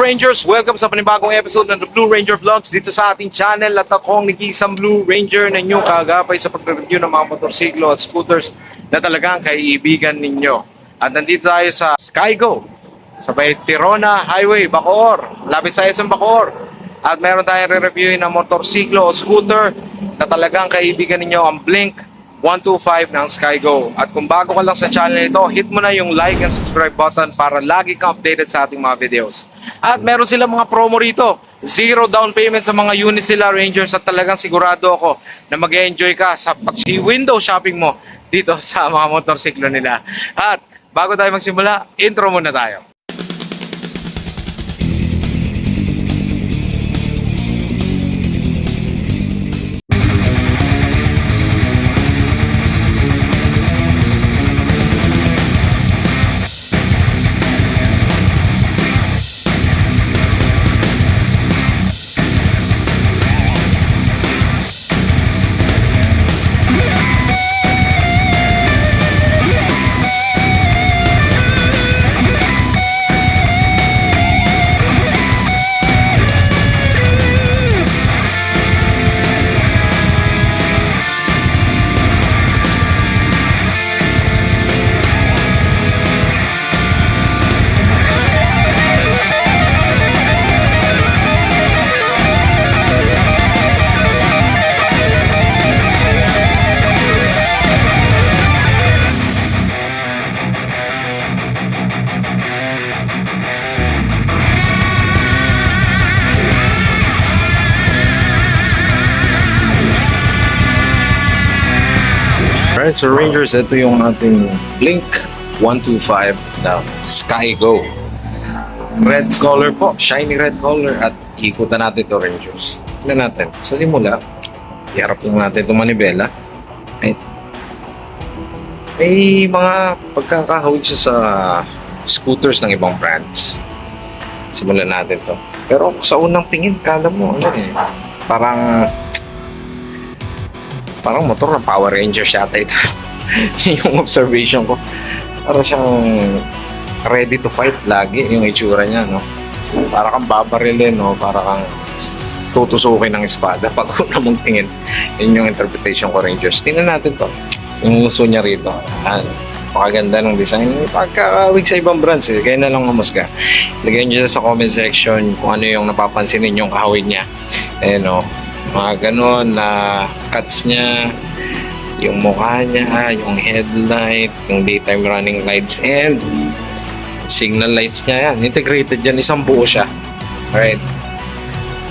Rangers? Welcome sa panibagong episode ng The Blue Ranger Vlogs dito sa ating channel at ako ang nag-iisang Blue Ranger na inyong kaagapay sa pag-review ng mga motorsiklo at scooters na talagang kaibigan ninyo. At nandito tayo sa Skygo sa may Tirona Highway, Bacoor. Lapit sa SM Bacoor. At meron tayong re-reviewin ng motorsiklo o scooter na talagang kaibigan ninyo, ang Blink 125 ng Skygo. At kung bago ka lang sa channel ito, hit mo na yung like and subscribe button para lagi kang updated sa ating mga videos. At meron silang mga promo rito. 0 down payment sa mga units sila, Rangers, at talagang sigurado ako na mag-enjoy ka sa window shopping mo dito sa mga motorsiklo nila. At bago tayo magsimula, intro muna tayo. Alright, so Rangers, ito yung ating Blink 125 na Skygo. Red color po, shiny red color, at ikutan natin ito, Rangers. Tignan natin, sa simula, iharap lang natin itong manibela. Right. May mga pagkakahawig siya sa scooters ng ibang brands. Simulan natin to. Pero sa unang tingin, kala mo, parang motor na Power Ranger yata ito. Yung observation ko, parang siyang ready to fight lagi yung itsura niya, no? Para kang babarilin, no? Para kang tutusukin ng espada pag una mong tingin. Yun yung interpretation ko, Rangers. Tingnan natin to, yung uso niya rito. Pakaganda ng design. Pagkakawig sa ibang brands, kaya na lang humusga. Lagyan niyo sa comment section kung ano yung napapansin ninyong kahawig niya. No? Mga ganon na cuts niya, yung mukha niya, yung headlight, yung daytime running lights, and signal lights niya. Yan, integrated yan, isang buo siya. Alright,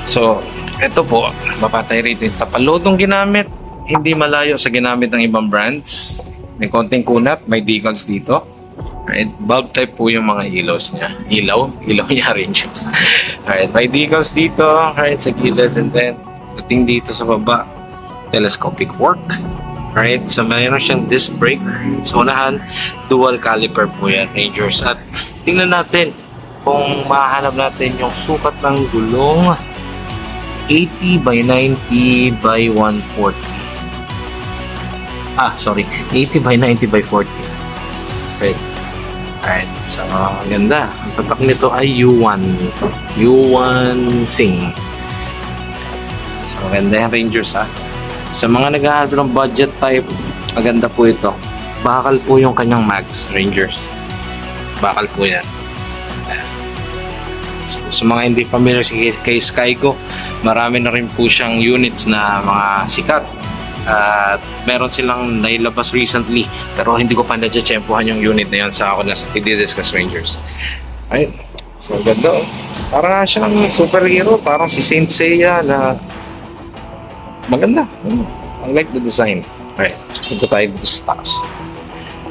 so ito po, mapatay rated. Tapalodong ginamit, hindi malayo sa ginamit ng ibang brands. May konting kunat, may decals dito. Alright, bulb type po yung mga ilaws niya. Ilaw niya rin. Alright, may decals dito. Alright, sa gilid, and then dating dito sa baba, telescopic fork. Right? So mayroon siyang disc brake. Sa unahan, dual caliper po yan, Rangers. At tingnan natin kung mahanap natin yung sukat ng gulong. 80 by 90 by 140. 80 by 90 by 40. Right. Alright, so ganda. Ang tatak nito ay U1 Sing. Maganda yung Rangers, ha. Sa mga naghahanap ng budget type, maganda po ito. Bakal po yung kanyang mags, Rangers. Bakal po yan. So, sa mga hindi familiar kay Skygo, marami na rin po siyang units na mga sikat. At meron silang nailabas recently, pero hindi ko pa na-tsempohan yung unit na yan sa ako na sa i-discuss, Rangers. Ayun. So ganda, oh. Parang siyang superhero, parang si Saint Seiya na maganda. I like the design. Alright, punta tayo dito sa taas.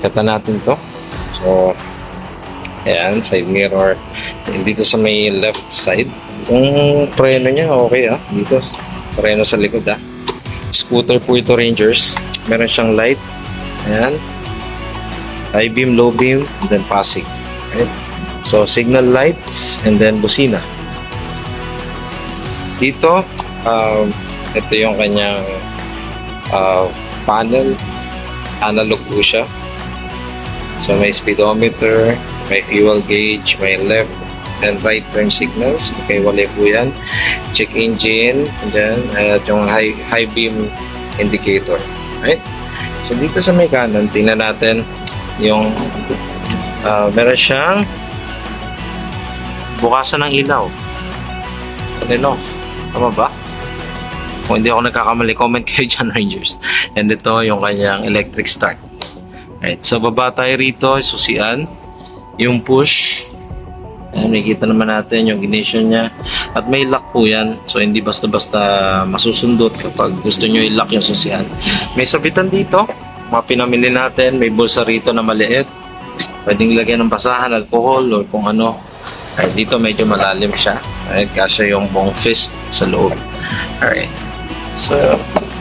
Kata natin to. So, ayan, side mirror. And dito sa may left side, yung preno niya, okay, ha. Dito, preno sa likod, ha. Scooter po ito, Rangers. Meron siyang light. Ayan. High beam, low beam, and then passing. Alright. So, signal lights, and then busina. Dito, ito yung kanyang panel. Analog po siya. So may speedometer, may fuel gauge, may left, and right turn signals. Okay, wala po yan. Check engine, dyan, at yung high beam indicator. Right? So, dito sa may kanan, tingnan natin yung meron siyang bukasan ng ilaw. On and off. Tama ba? Kung hindi ako nagkakamali, comment kayo dyan, Rangers. And ito yung kanyang electric start. Right, so baba tayo rito, susian. Yung push. Ayan, makikita naman natin yung ignition niya. At may lock po yan. So hindi basta-basta masusundot kapag gusto nyo i-lock yung susian. May sabitan dito. Mga pinamili natin. May bulsa rito na maliit. Pwedeng lagyan ng basahan, alcohol, or kung ano. Right, dito medyo malalim siya. Right, kasi yung buong fist sa loob. Alright. So,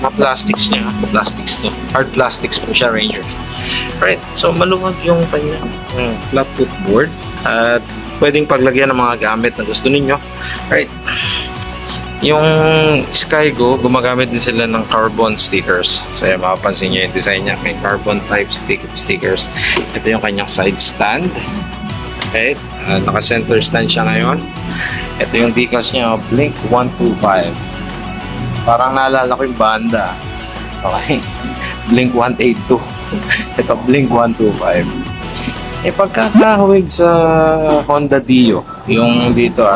mga plastics niya. Plastics to. Hard plastics po siya, Rangers. Right. So, maluwag yung kanyang flat footboard. At pwedeng paglagyan ng mga gamit na gusto ninyo. Right. Yung Skygo, gumagamit din sila ng carbon stickers. So, yan, mapapansin nyo yung design niya. May carbon type stickers. Ito yung kanyang side stand. Right. Naka-center stand siya ngayon. Ito yung decals niya, Blink 125. Parang naalala ko yung banda. Okay. Blink 182. Ito, Blink 125. Pagkakahawig sa Honda Dio, yung dito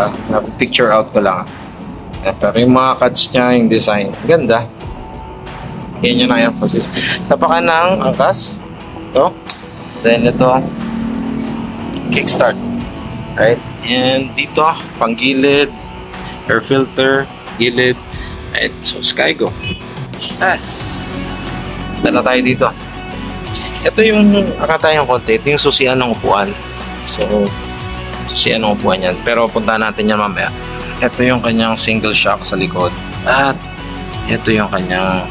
picture out ko lang. Pero yung mga cuts niya, yung design, ganda. Yan yung na-emphasis. Tapakan ng angkas. Ito. Then ito, kickstart. Right? And dito, panggilid, air filter, gilid. Right, so Skygo. Dala tayo dito. Ito yung akatayang konti. Ito yung susian ng upuan. So, susian ng upuan yan. Pero punta natin yan mamaya. Ito yung kanyang single shock sa likod. At ito yung kanyang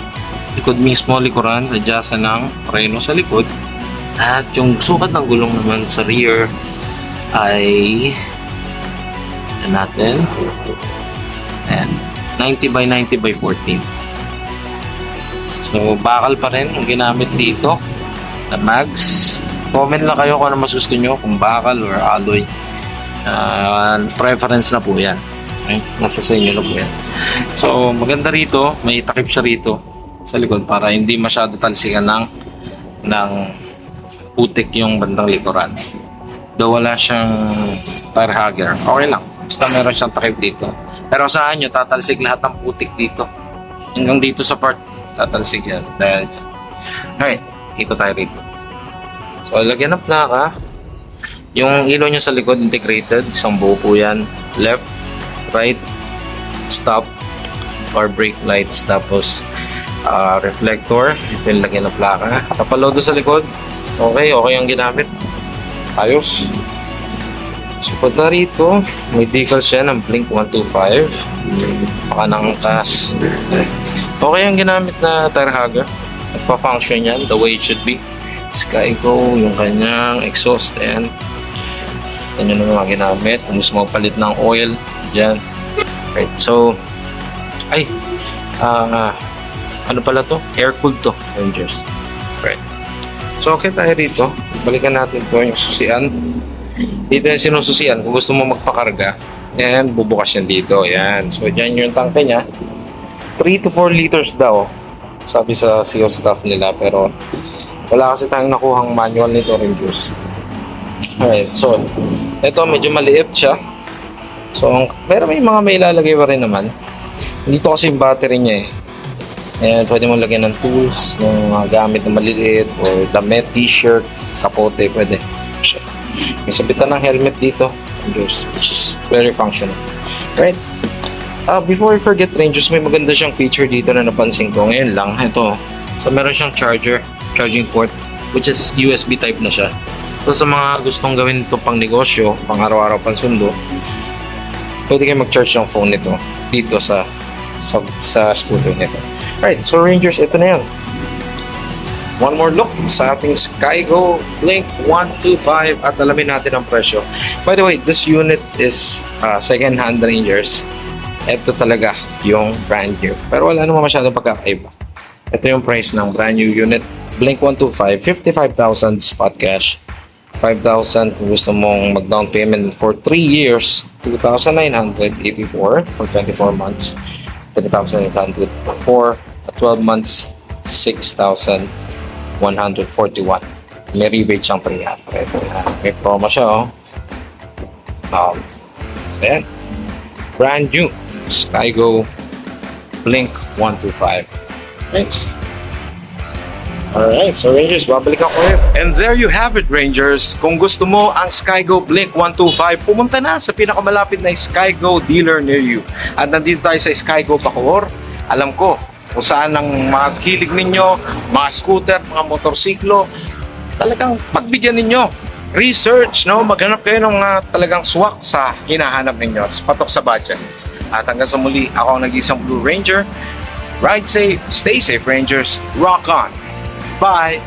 likod mismo, likuran. Adjustan ng preno sa likod. At yung sukat ng gulong naman sa rear ay natin. And 90 by 90 by 14. So, bakal pa rin yung ginamit dito na mags. Comment lang kayo kung ano mas gusto nyo, kung bakal or alloy. Preference na po yan. Okay? Nasa sa inyo na po yan. So, maganda rito, may takip siya rito sa likod para hindi masyado talsikan ng putik yung bandang likuran. Though wala siyang tire hugger, okay lang. Basta meron siyang takip dito. Pero saan nyo, tatalsik lahat ng putik dito. Hanggang dito sa part, tatalsik yan. Dahil dyan. Alright, dito tayo rito. So, lagyan ng plaka. Yung ilaw nyo sa likod, integrated. Isang buo po yan. Left, right, stop, or brake lights. Tapos, reflector. Ito yung lagyan ng plaka. Kapalodo sa likod. Okay ang ginamit. Ayos. So, pag na rito, may decal siya ng Blink 125. Baka nangangkas. Okay ang ginamit na tire hugger. Nagpa-function yan the way it should be. Skygo, yung kanyang exhaust and yan yung mga ginamit. Kung gusto mo palit ng oil, dyan. Right, so, ano pala to? Air-cooled to. Rangers. Right. So, okay tayo rito. Balikan natin to yung susian. Dito yung sinususian kung gusto mo magpakarga. And bubukas yan dito. Yan. So, dyan yung tangke niya. 3 to 4 liters daw. Sabi sa CEO staff nila. Pero, wala kasi tayong nakuhang manual nito, Rangers. Alright. So, ito medyo maliit siya. So, pero may mga may ilalagay pa rin naman. Dito kasi yung battery niya And pwede mo lagyan ng tools, ng mga gamit na maliliit, or damit, t-shirt, kapote, pwede. May sabitan ng helmet dito, which is very functional. Right? Before I forget, Rangers, may maganda siyang feature dito na napansin ko. Ngayon lang, ito. So, meron siyang charging port, which is USB type na siya. So, sa mga gustong gawin ito pang negosyo, pang araw-araw, pang sundo, pwede kayo mag-charge ng phone nito dito sa scooter nito. Right, so Rangers, ito na yan. One more look sa ating Skygo Blink 125 at alamin natin ang presyo. By the way, this unit is second hand, Rangers. Ito talaga yung brand new. Pero wala naman masyadong pagkakaiba. Ito yung price ng brand new unit. Blink 125, 55,000 spot cash. 5,000 kung gusto mong mag-down payment for 3 years, 2,984 for 24 months, 3,800 for 12 months, 6,141. May rebate siyang 300. May promo siya, oh. Ayan. Brand new Skygo Blink 125. Okay. Alright, so Rangers, babalik ako ulit. And there you have it, Rangers. Kung gusto mo ang Skygo Blink 125, pumunta na sa pinakamalapit na Skygo dealer near you. At nandito tayo sa Skygo Bacoor. Alam ko kung saan ang mga kilig ninyo, mga scooter, mga motorsiklo. Talagang pagbigyan ninyo. Research, no? Maghanap kayo ng talagang swak sa hinahanap ninyo at patok sa budget. At hanggang sa muli, ako ang nag-isang Blue Ranger. Ride safe, stay safe, Rangers. Rock on! Bye!